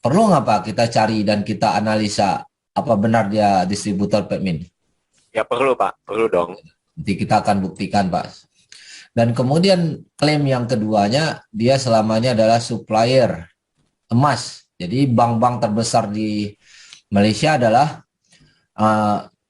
perlu nggak Pak kita cari dan kita analisa apa benar dia distributor Permin? Ya perlu Pak, perlu dong. Nanti kita akan buktikan Pak. Dan kemudian klaim yang keduanya, dia selamanya adalah supplier emas. Jadi bank-bank terbesar di Malaysia adalah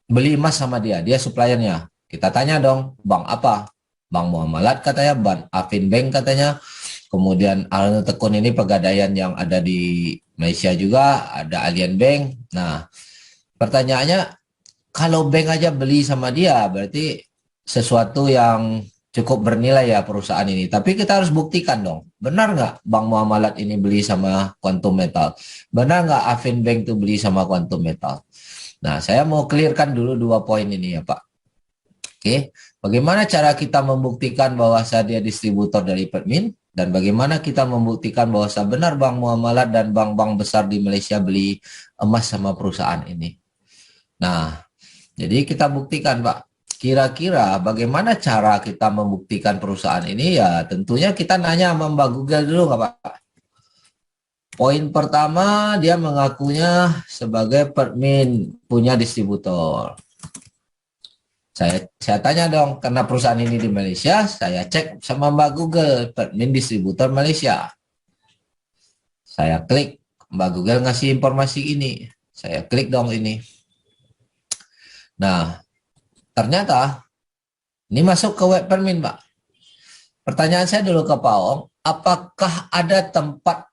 beli emas sama dia. Dia suppliernya. Kita tanya dong, bank apa? Bank Muamalat katanya, Bank Afin Bank katanya. Kemudian Alnur Tekun ini pegadaian yang ada di Malaysia juga, ada Allianz Bank. Nah, pertanyaannya, kalau bank aja beli sama dia, berarti sesuatu yang cukup bernilai ya perusahaan ini. Tapi kita harus buktikan dong, benar nggak Bank Muamalat ini beli sama Quantum Metal? Benar nggak Afin Bank itu beli sama Quantum Metal? Nah, saya mau clearkan dulu dua poin ini ya Pak. Oke, bagaimana cara kita membuktikan bahwa dia distributor dari Permin? Dan bagaimana kita membuktikan bahwa benar Bank Muamalat dan bank-bank besar di Malaysia beli emas sama perusahaan ini? Nah, jadi kita buktikan Pak. Kira-kira bagaimana cara kita membuktikan perusahaan ini? Ya tentunya kita nanya sama Mbak Google dulu nggak Pak? Poin pertama, dia mengakunya sebagai Permin punya distributor. Saya tanya dong, karena perusahaan ini di Malaysia, saya cek sama Mbak Google, Permin distributor Malaysia. Saya klik, Mbak Google ngasih informasi ini. Saya klik dong ini. Nah, ternyata ini masuk ke web Permin, Pak. Pertanyaan saya dulu ke Pak Ong, apakah ada tempat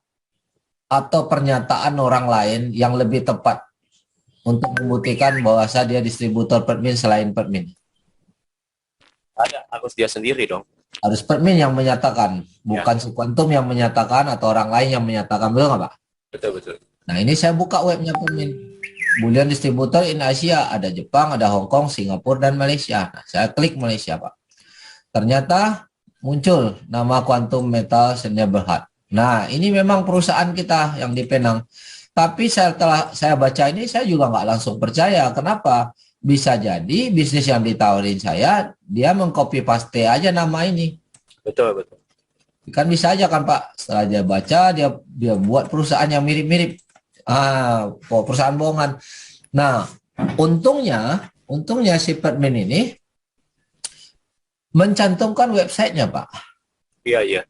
atau pernyataan orang lain yang lebih tepat untuk membuktikan bahwa dia distributor Permin selain Permin? Ada, harus dia sendiri dong. Harus Permin yang menyatakan, bukan Ya. Quantum yang menyatakan atau orang lain yang menyatakan, betul nggak Pak? Betul-betul. Nah ini saya buka webnya Permin. Bullion distributor in Asia, ada Jepang, ada Hong Kong, Singapura, dan Malaysia. Nah, saya klik Malaysia Pak. Ternyata muncul nama Quantum Metal Sdn Bhd. Nah ini memang perusahaan kita yang di Penang. Tapi setelah saya baca ini, saya juga nggak langsung percaya. Kenapa? Bisa jadi bisnis yang ditawarin saya, dia mengcopy paste aja nama ini. Betul-betul. Kan bisa aja kan Pak, setelah dia baca, dia buat perusahaan yang mirip-mirip. Perusahaan bohongan. Nah, untungnya si Permin ini mencantumkan websitenya Pak. Iya, iya.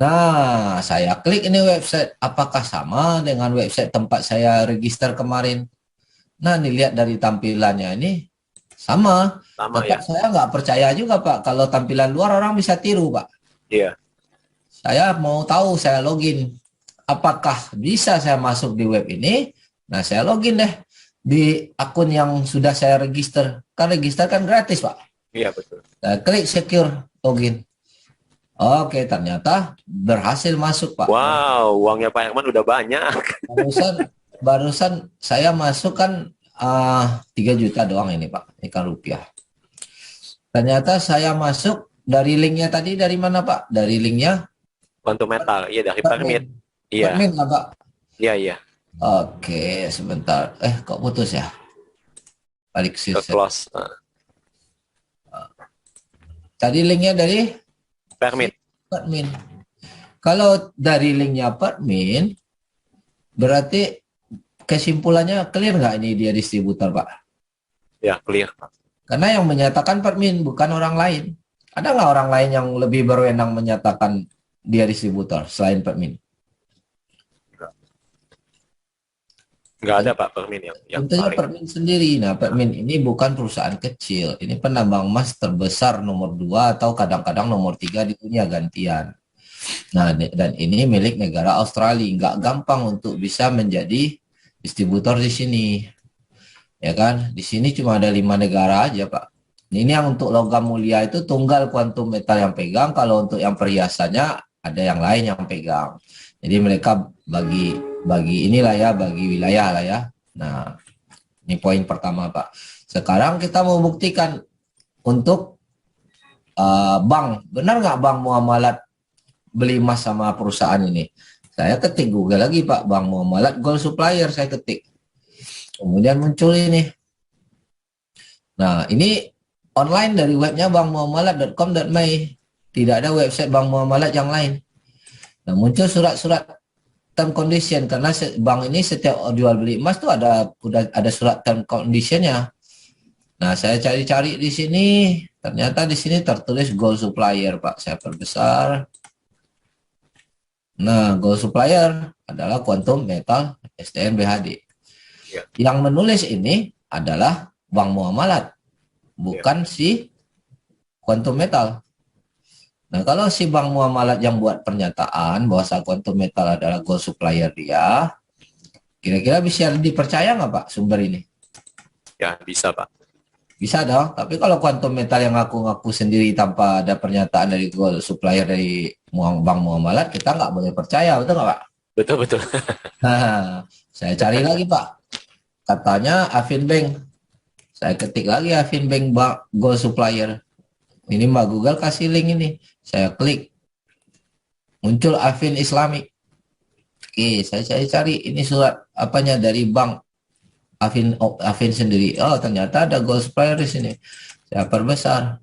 Nah, saya klik ini website. Apakah sama dengan website tempat saya register kemarin? Nah, nih lihat dari tampilannya ini sama. Sama Tetap ya. saya nggak percaya juga Pak. Kalau tampilan luar orang bisa tiru Pak. Iya. Saya mau tahu, saya login. Apakah bisa saya masuk di web ini? Nah, saya login deh di akun yang sudah saya register. Kan register kan gratis Pak. Iya, betul. Saya klik secure login. Oke, ternyata berhasil masuk Pak. Wow, uangnya Pak Herman udah banyak. Barusan saya masuk kan 3 juta doang ini Pak. Ini kan rupiah. Ternyata saya masuk dari linknya tadi dari mana Pak? Dari linknya Quantum Metal. Iya, dari Permit. Iya. Permin lah Pak. Iya, iya. Oke, sebentar. Kok putus ya? Balik Ke sih. close. Tadi linknya dari Permit. Permin. Kalau dari linknya Permin, berarti kesimpulannya clear nggak ini dia distributor Pak? Ya, clear. Karena yang menyatakan Permin bukan orang lain. Ada nggak orang lain yang lebih berwenang menyatakan dia distributor selain Permin? Nggak ada Pak Permin yang Tentunya paling. Permin sendiri. Nah, Permin ini bukan perusahaan kecil. Ini penambang emas terbesar nomor 2 atau kadang-kadang nomor 3 di dunia gantian. Nah, dan ini milik negara Australia. Nggak gampang untuk bisa menjadi distributor di sini. Ya kan? Di sini cuma ada 5 negara aja, Pak. Ini yang untuk logam mulia itu tunggal Quantum Metal yang pegang. Kalau untuk yang perhiasannya ada yang lain yang pegang. Jadi mereka bagi inilah ya, bagi wilayah lah ya. Nah, ini poin pertama Pak. Sekarang kita mau buktikan untuk bank. Benar nggak Bank Muamalat beli emas sama perusahaan ini? Saya ketik Google lagi Pak, Bank Muamalat Gold Supplier, saya ketik. Kemudian muncul ini. Nah, ini online dari webnya bankmuamalat.com.my. Tidak ada website Bank Muamalat yang lain. Nah, muncul surat-surat term condition, karena bank ini setiap jual beli emas tuh udah ada surat term conditionnya. Nah, saya cari-cari di sini, ternyata di sini tertulis gold supplier, Pak. Saya perbesar. Nah, gold supplier adalah Quantum Metal SDN BHD. Ya. Yang menulis ini adalah Bank Muamalat, bukan si Quantum Metal. Nah, kalau si Bank Muamalat yang buat pernyataan bahwa Quantum Metal adalah gold supplier dia, kira-kira bisa dipercaya nggak Pak sumber ini? Ya, bisa Pak. Bisa dong, tapi kalau Quantum Metal yang ngaku-ngaku sendiri tanpa ada pernyataan dari gold supplier dari Bank Muamalat, kita nggak boleh percaya, betul nggak Pak? Betul, betul. Nah, saya cari lagi Pak, katanya Afinbank. Saya ketik lagi Afinbank gold supplier. Ini Mbak Google kasih link ini. Saya klik. Muncul Afin Islami. Oke, saya cari ini surat apanya dari bank Afin sendiri. Oh, ternyata ada gold supplier di sini. Saya perbesar.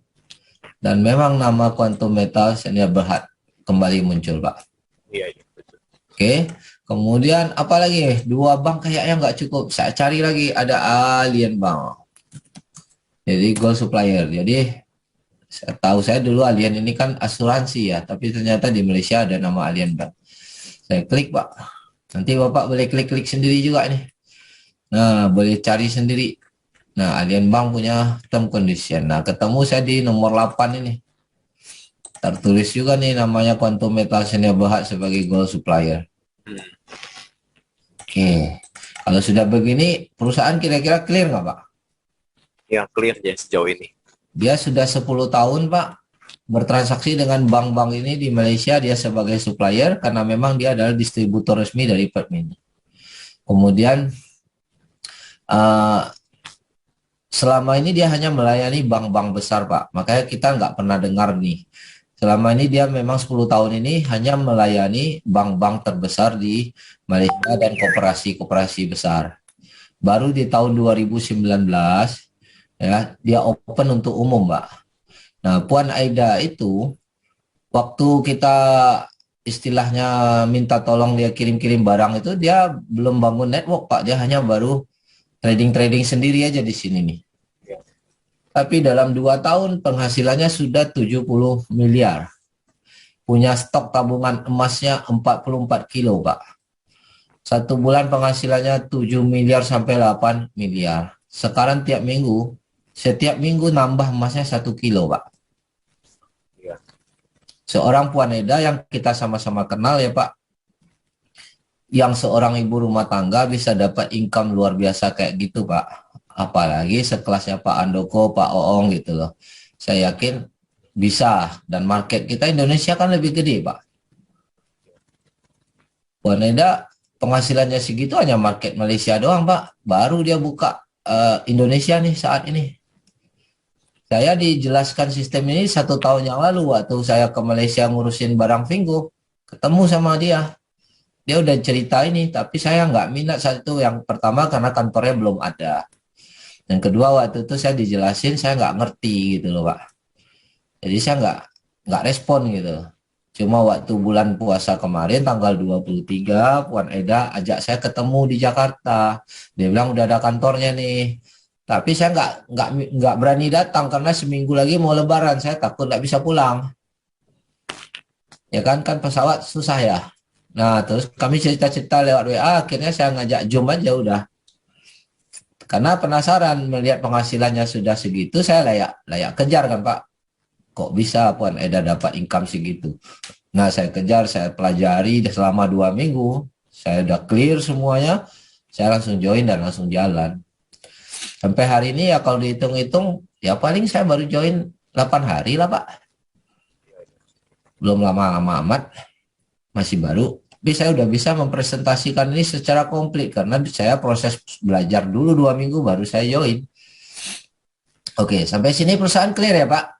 Dan memang nama Quantum Metal Senia Berhad kembali muncul, Pak. Iya, betul. Oke. Kemudian apa lagi? Dua bank kayaknya nggak cukup. Saya cari lagi, ada Alien Bank. Jadi gold supplier. Jadi saya dulu Alien ini kan asuransi ya, tapi ternyata di Malaysia ada nama Alien Bank. Saya klik Pak. Nanti Bapak boleh klik-klik sendiri juga nih. Nah, boleh cari sendiri. Nah, Alien Bank punya term condition. Nah, ketemu saya di nomor 8 ini. Tertulis juga nih namanya Quantum Metal Senia Berhad sebagai gold supplier. Oke. Kalau sudah begini, perusahaan kira-kira clear nggak Pak? Ya, clear ya sejauh ini. Dia sudah 10 tahun Pak bertransaksi dengan bank-bank ini di Malaysia, dia sebagai supplier karena memang dia adalah distributor resmi dari Pertmin. Kemudian selama ini dia hanya melayani bank-bank besar Pak, makanya kita nggak pernah dengar nih. Selama ini dia memang 10 tahun ini hanya melayani bank-bank terbesar di Malaysia dan koperasi-koperasi besar. Baru di tahun 2019 ya, dia open untuk umum, Mbak. Nah, Puan Aida itu waktu kita istilahnya minta tolong dia kirim-kirim barang itu, dia belum bangun network, Pak. Dia hanya baru trading-trading sendiri aja di sini nih. Ya. Tapi dalam 2 tahun penghasilannya sudah 70 miliar. Punya stok tabungan emasnya 44 kilo, Pak. 1 bulan penghasilannya 7 miliar sampai 8 miliar. Sekarang setiap minggu nambah emasnya 1 kilo, Pak. Ya. Seorang Puan Eda yang kita sama-sama kenal ya, Pak. Yang seorang ibu rumah tangga bisa dapat income luar biasa kayak gitu, Pak. Apalagi sekelasnya Pak Andoko, Pak Oong gitu loh. Saya yakin bisa. Dan market kita Indonesia kan lebih gede, Pak. Puan Eda penghasilannya segitu hanya market Malaysia doang, Pak. Baru dia buka Indonesia nih saat ini. Saya dijelaskan sistem ini 1 tahun yang lalu waktu saya ke Malaysia ngurusin barang Vingo, ketemu sama dia. Dia udah cerita ini, tapi saya nggak minat saat itu. Yang pertama karena kantornya belum ada. Yang kedua waktu itu saya dijelasin, saya nggak ngerti gitu loh Pak. Jadi saya nggak respon gitu. Cuma waktu bulan puasa kemarin tanggal 23, Puan Eda ajak saya ketemu di Jakarta. Dia bilang udah ada kantornya nih. Tapi saya nggak berani datang karena seminggu lagi mau Lebaran, saya takut nggak bisa pulang. Ya kan pesawat susah ya. Nah terus kami cerita-cerita lewat WA, akhirnya saya ngajak Zoom aja udah. Karena penasaran melihat penghasilannya sudah segitu, saya layak kejar kan Pak. Kok bisa Puan Eda dapat income segitu? Nah saya kejar, saya pelajari selama 2 minggu, saya udah clear semuanya, saya langsung join dan langsung jalan. Sampai hari ini ya kalau dihitung-hitung ya paling saya baru join 8 hari lah Pak. Belum lama-lama amat, masih baru. Tapi saya udah bisa mempresentasikan ini secara komplit karena saya proses belajar dulu 2 minggu baru saya join. Oke, sampai sini perusahaan clear ya Pak?